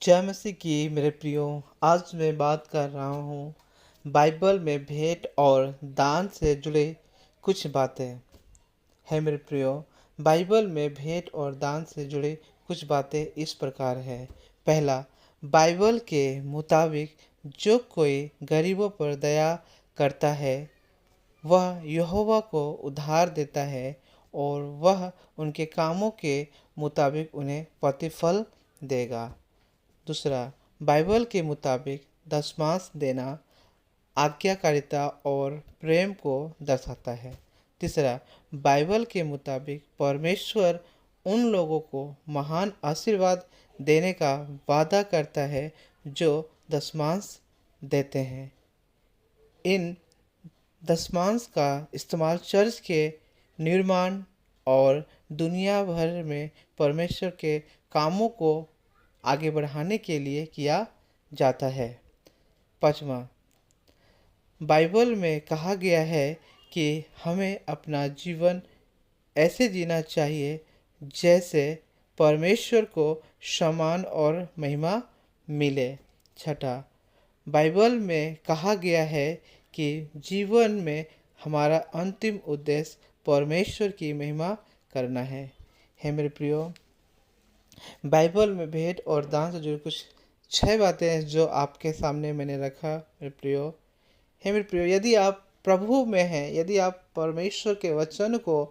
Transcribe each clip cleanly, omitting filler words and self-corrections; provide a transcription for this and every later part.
जय मसीह की मेरे प्रियो। आज मैं बात कर रहा हूँ बाइबल में भेंट और दान से जुड़े कुछ बातें। है मेरे प्रियो, बाइबल में भेंट और दान से जुड़े कुछ बातें इस प्रकार है। पहला, बाइबल के मुताबिक जो कोई गरीबों पर दया करता है वह यहोवा को उधार देता है और वह उनके कामों के मुताबिक उन्हें प्रतिफल देगा। दूसरा, बाइबल के मुताबिक दशमांश देना आज्ञाकारिता और प्रेम को दर्शाता है। तीसरा, बाइबल के मुताबिक परमेश्वर उन लोगों को महान आशीर्वाद देने का वादा करता है जो दशमांश देते हैं। इन दशमांश का इस्तेमाल चर्च के निर्माण और दुनिया भर में परमेश्वर के कामों को आगे बढ़ाने के लिए किया जाता है। पाँचवा, बाइबल में कहा गया है कि हमें अपना जीवन ऐसे जीना चाहिए जैसे परमेश्वर को सम्मान और महिमा मिले। छठा, बाइबल में कहा गया है कि जीवन में हमारा अंतिम उद्देश्य परमेश्वर की महिमा करना है मेरे प्रियो, बाइबल में भेंट और दान से जुड़ी कुछ 6 बातें हैं जो आपके सामने मैंने रखा मेरे प्रियो। हे मेरे प्रियो, यदि आप प्रभु में हैं, यदि आप परमेश्वर के वचन को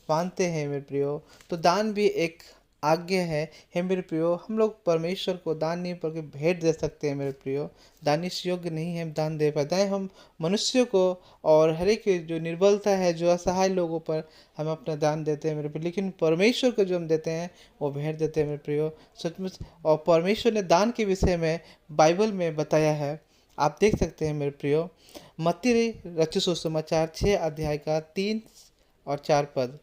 मानते हैं मेरे प्रियो, तो दान भी एक आज्ञा है। हे मेरे प्रियो, हम लोग परमेश्वर को दान नहीं बल्कि भेंट दे सकते हैं मेरे प्रियो। दान इस योग्य नहीं है हम दान दे पाते हैं, हम मनुष्यों को और हर एक जो निर्बलता है, जो असहाय लोगों पर हम अपना दान देते हैं मेरे प्रियो। लेकिन परमेश्वर को जो हम देते हैं वो भेंट देते हैं मेरे प्रियो, सचमुच। और परमेश्वर ने दान के विषय में बाइबल में बताया है, आप देख सकते हैं मेरे प्रियो। मत्ती रचित सुसमाचार 6 अध्याय का 3 और 4 पद।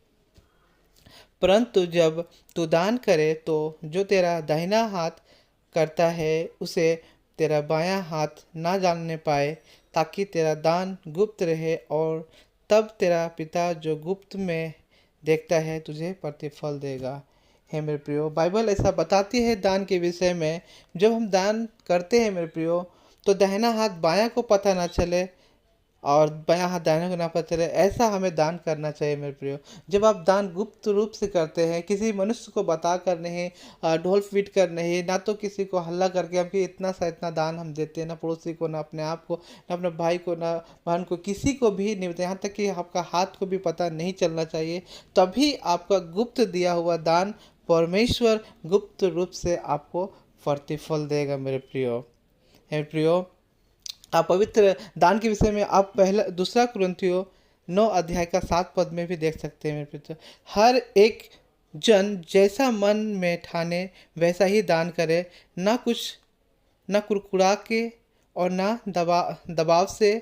परंतु जब तू दान करे तो जो तेरा दाहिना हाथ करता है उसे तेरा बायां हाथ ना जानने पाए, ताकि तेरा दान गुप्त रहे और तब तेरा पिता जो गुप्त में देखता है तुझे प्रतिफल देगा। है मेरे प्रियो, बाइबल ऐसा बताती है दान के विषय में। जब हम दान करते हैं मेरे प्रियो, तो दाहिना हाथ बायां को पता ना चले और बायां हाथ दाहिने को ना पता चले, ऐसा हमें दान करना चाहिए मेरे प्रियो। जब आप दान गुप्त रूप से करते हैं, किसी मनुष्य को बता कर नहीं, ढोल पीट कर नहीं, ना तो किसी को हल्ला करके हम कि इतना सा इतना दान हम देते हैं, ना पड़ोसी को, ना अपने आप को, ना अपने भाई को, ना बहन को, किसी को भी नहीं देते, यहाँ तक कि आपका हाथ को भी पता नहीं चलना चाहिए। तभी आपका गुप्त दिया हुआ दान परमेश्वर गुप्त रूप से आपको प्रतिफल देगा मेरे प्रियो। हे प्रियो, आप पवित्र दान के विषय में आप पहला दूसरा कुरिन्थियों 9 अध्याय का 7 पद में भी देख सकते हैं मेरे पिता। हर एक जन जैसा मन में ठाने वैसा ही दान करे, ना कुछ, ना कुरकुरा के और ना दबाव से,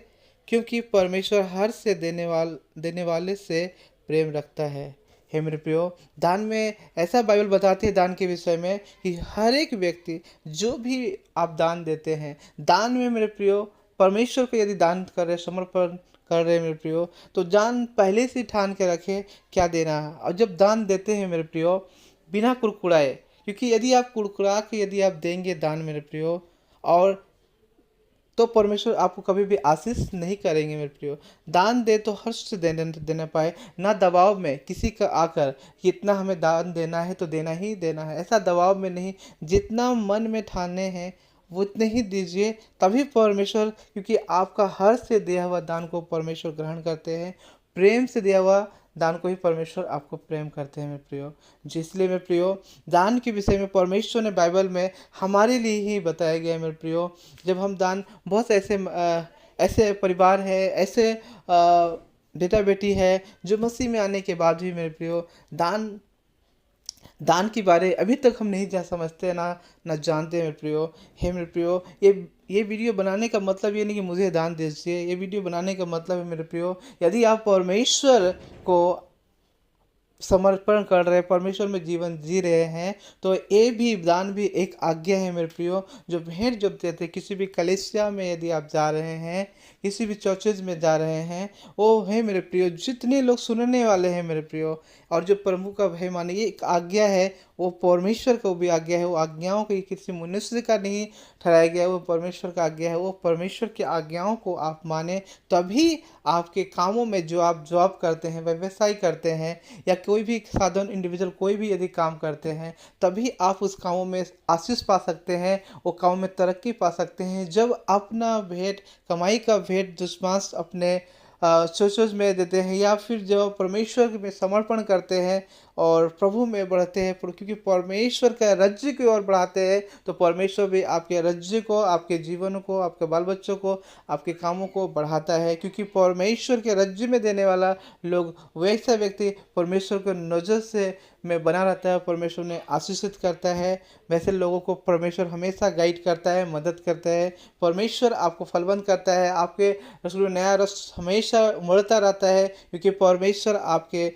क्योंकि परमेश्वर हर से देने वाले से प्रेम रखता है। हे मेरे प्रियो, दान में ऐसा बाइबल बताती है दान के विषय में कि हर एक व्यक्ति जो भी आप दान देते हैं, दान में मेरे प्रियो परमेश्वर को यदि दान कर रहे, समर्पण कर रहे हैं मेरे प्रियो, तो दान पहले से ठान के रखे क्या देना है। और जब दान देते हैं मेरे प्रियो, बिना कुड़कुड़ाए, क्योंकि यदि आप कुड़कुड़ा के यदि आप देंगे दान मेरे प्रियो, और तो परमेश्वर आपको कभी भी आशीष नहीं करेंगे मेरे प्रियो। दान दे तो हर्ष से देना पाए, ना दबाव में किसी का आकर कि इतना हमें दान देना है तो देना ही देना है, ऐसा दबाव में नहीं। जितना मन में ठाने हैं वो उतने ही दीजिए, तभी परमेश्वर, क्योंकि आपका हर्ष से दिया हुआ दान को परमेश्वर ग्रहण करते हैं। प्रेम से दिया हुआ दान को ही परमेश्वर आपको प्रेम करते हैं मेरे प्रियो। जिसलिए मेरे प्रियो, दान के विषय में परमेश्वर ने बाइबल में हमारे लिए ही बताया गया है मेरे प्रियो। जब हम दान, बहुत से ऐसे परिवार है, ऐसे बेटा बेटी है जो मसीह में आने के बाद भी मेरे प्रियो दान दान के बारे अभी तक हम नहीं जा समझते, ना जानते हैं मेरे प्रियो। हे मेरे प्रियो, ये वीडियो बनाने का मतलब ये नहीं कि मुझे दान दीजिए। ये वीडियो बनाने का मतलब है मेरे प्रियो, यदि आप परमेश्वर को समर्पण कर रहे हैं, परमेश्वर में जीवन जी रहे हैं, तो ये भी दान भी एक आज्ञा है मेरे प्रियो। जो भेंट जब देते हैं, किसी भी कलीसिया में यदि आप जा रहे हैं, किसी भी चर्चेज में जा रहे हैं, वो है मेरे प्रियो, जितने लोग सुनने वाले हैं मेरे प्रियो, और जो प्रभु का भय माने, ये एक आज्ञा है, वो परमेश्वर को भी आज्ञा है। वो आज्ञाओं को किसी मनुष्य का नहीं ठहराया गया है, वो परमेश्वर का आज्ञा है। वो परमेश्वर की आज्ञाओं को आप माने, तभी आपके कामों में जो आप जॉब करते हैं, व्यवसाय करते हैं, या कोई भी साधारण इंडिविजुअल कोई भी यदि काम करते हैं, तभी आप उस कामों में आशीष पा सकते हैं, वो कामों में तरक्की पा सकते हैं। जब अपना भेंट, कमाई का भेंट दुश्मन अपने चर्चों में देते हैं, या फिर जब परमेश्वर में समर्पण करते हैं और प्रभु में बढ़ते हैं, क्योंकि परमेश्वर का राज्य की ओर बढ़ाते हैं, तो परमेश्वर भी आपके राज्य को, आपके जीवन को, आपके बाल बच्चों को, आपके कामों को बढ़ाता है। क्योंकि परमेश्वर के राज्य में देने वाला लोग, वैसा व्यक्ति परमेश्वर के नज़र से में बना रहता है, परमेश्वर ने आशीषित करता है। वैसे लोगों को परमेश्वर हमेशा गाइड करता है, मदद करता है। परमेश्वर आपको फलवंत करता है, आपके रस में नया रस हमेशा उमड़ता रहता है, क्योंकि परमेश्वर आपके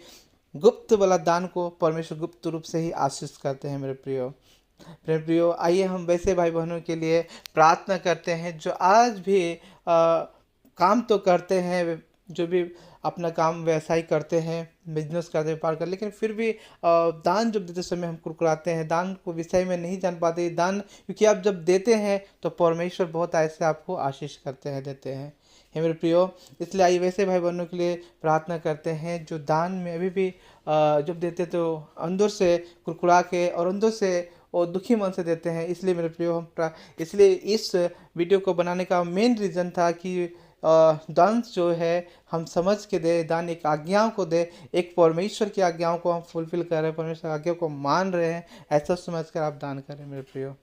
गुप्त वाला दान को परमेश्वर गुप्त रूप से ही आशीष करते हैं मेरे प्रियो। आइए हम वैसे भाई बहनों के लिए प्रार्थना करते हैं जो आज भी काम तो करते हैं, जो भी अपना काम व्यवसाय करते हैं, बिजनेस करते हैं, व्यापार कर, लेकिन फिर भी दान जब देते समय हम कुरकुराते हैं, दान को विषय में नहीं जान पाते दान, क्योंकि आप जब देते हैं तो परमेश्वर बहुत ऐसे आपको आशीष करते हैं, देते हैं। हे मेरे प्रियो, इसलिए आइए वैसे भाई बहनों के लिए प्रार्थना करते हैं जो दान में अभी भी जब देते तो अंदर से कुरकुरा के और अंदर से और दुखी मन से देते हैं। इसलिए मेरे प्रियो, इसलिए इस वीडियो को बनाने का मेन रीज़न था कि दान जो है हम समझ के दे, दान एक आज्ञाओं को दे, एक परमेश्वर की आज्ञाओं को हम फुलफिल कर रहे हैं, परमेश्वर की आज्ञा को मान रहे हैं, ऐसा समझकर आप दान करें मेरे प्रियो।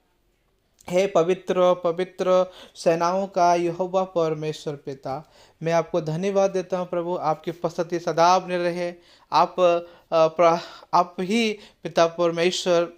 हे पवित्र पवित्र सेनाओं का यहोवा परमेश्वर पिता, मैं आपको धन्यवाद देता हूँ प्रभु, आपकी उपस्थिति सदा बने रहे। आप ही पिता परमेश्वर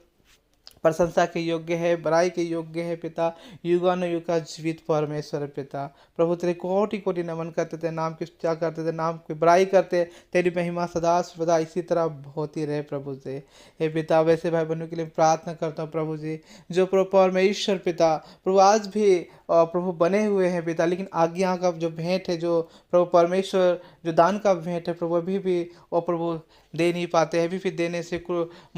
प्रशंसा के योग्य है, बड़ाई के योग्य है पिता, युगानुयुग का जीवित परमेश्वर पिता। प्रभु तेरे कोटि कोटि नमन करते थे, नाम की स्तुति करते थे, नाम की बड़ाई करते, तेरी महिमा सदा सर्वदा इसी तरह होती रहे प्रभु से। हे पिता, वैसे भाई बहनों के लिए प्रार्थना करता हूँ प्रभु जी, जो प्रभु परमेश्वर पिता प्रभु आज भी प्रभु बने हुए हैं पिता, लेकिन आज्ञा का जो भेंट है, जो प्रभु परमेश्वर जो दान का भेंट है प्रभु, अभी भी वो प्रभु दे नहीं पाते हैं, अभी भी देने से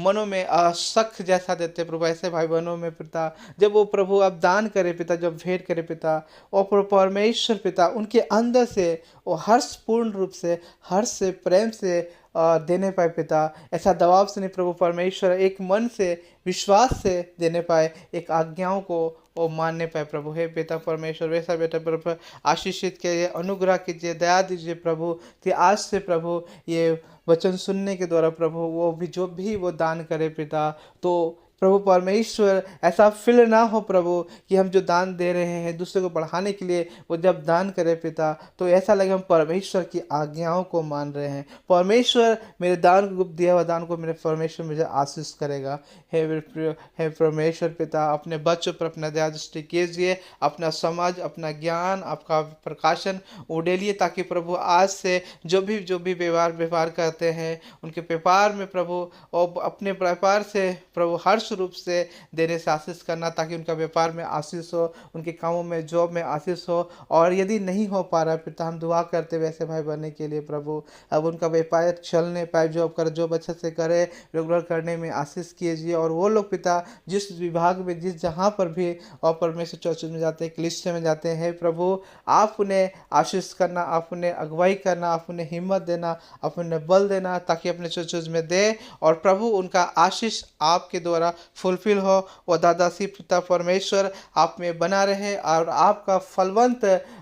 मनों में असख जैसा देते प्रभु। ऐसे भाई बहनों में पिता, जब वो प्रभु अब दान करे पिता, जब भेंट करे पिता, और प्रभु परमेश्वर पिता उनके अंदर से वो हर्षपूर्ण रूप से, हर्ष से, प्रेम से देने पाए पिता, ऐसा दबाव से नहीं प्रभु परमेश्वर, एक मन से, विश्वास से देने पाए, एक आज्ञाओं को वो मानने पाए प्रभु। हे पिता परमेश्वर, वैसा बेटा प्रभु आशीषित कीजिए, अनुग्रह कीजिए, दया दीजिए प्रभु, कि आज से प्रभु ये वचन सुनने के द्वारा प्रभु वो भी जो भी वो दान करे पिता, तो प्रभु परमेश्वर ऐसा फील ना हो प्रभु कि हम जो दान दे रहे हैं दूसरे को बढ़ाने के लिए, वो जब दान करे पिता तो ऐसा लगे हम परमेश्वर की आज्ञाओं को मान रहे हैं। परमेश्वर मेरे दान को, दिया हुआ दान को मेरे परमेश्वर मुझे आशीष करेगा। हे परमेश्वर पिता, अपने बच्चों पर अपना दया दृष्टि कीजिए, अपना समझ, अपना ज्ञान, आपका प्रकाशन उड़ेलिए, ताकि प्रभु आज से जो भी व्यापार करते हैं उनके व्यापार में प्रभु, और अपने व्यापार से प्रभु हर्ष रूप से देने से आशीष करना, ताकि उनका व्यापार में आशीष हो, उनके कामों में, जॉब में आशीष हो। और यदि नहीं हो पा रहा पिता, हम दुआ करते वैसे भाई बनने के लिए प्रभु, अब उनका व्यापार चलने पाए, जॉब अच्छे से करे, रेगुलर करने में आशीष कीजिए। और वो लोग पिता जिस विभाग में, जिस जहाँ पर भी और परमेश्वर चर्च में जाते हैं, कलीसिया में जाते हैं प्रभु, आप उन्हें आशीष करना, आप उन्हें अगुवाई करना, आप उन्हें हिम्मत देना, आप उन्हें बल देना, ताकि अपने चर्च में दे, और प्रभु उनका आशीष आपके द्वारा फुलफिल हो। वो दादासी पिता परमेश्वर आप में बना रहे, और आपका फलवंत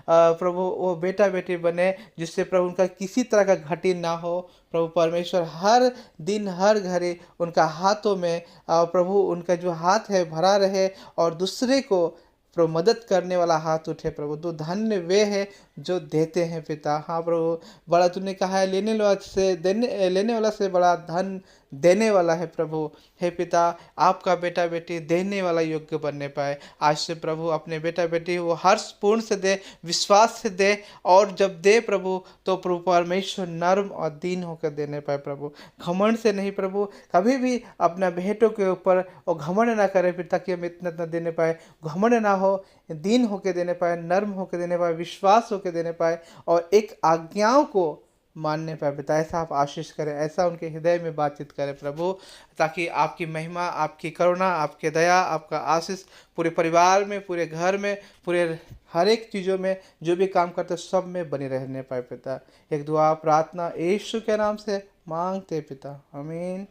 प्रभु वो बेटा बेटी बने, जिससे प्रभु उनका किसी तरह का घटी ना हो। प्रभु परमेश्वर हर दिन हर घड़ी उनका हाथों में प्रभु उनका जो हाथ है भरा रहे, और दूसरे को प्रभु मदद करने वाला हाथ उठे प्रभु। तो धन्य वे है जो देते हैं पिता। हाँ प्रभु, बड़ा तूने कहा है लेने वाला से बड़ा धन देने वाला है प्रभु। हे पिता, आपका बेटा बेटी देने वाला योग्य बनने पाए। आज से प्रभु अपने बेटा बेटी वो हर्षपूर्ण से दे, विश्वास से दे, और जब दे प्रभु तो प्रभु परमेश्वर नर्म और दीन होकर देने पाए प्रभु, घमंड से नहीं प्रभु। कभी भी अपना बेटों के ऊपर वो घमंड ना करे पिता कि हम इतना इतना देने पाए, घमंड ना हो, दीन होकर देने पाए, नर्म होकर देने पाए, विश्वास होकर देने पाए, और एक आज्ञाओं को मानने पाए पिता। ऐसा आप आशीष करें, ऐसा उनके हृदय में बातचीत करें प्रभु, ताकि आपकी महिमा, आपकी करुणा, आपकी दया, आपका आशीष पूरे परिवार में, पूरे घर में, पूरे हर एक चीज़ों में जो भी काम करते सब में बनी रहने पाए पिता। एक दुआ प्रार्थना यीशु के नाम से मांगते पिता, आमीन।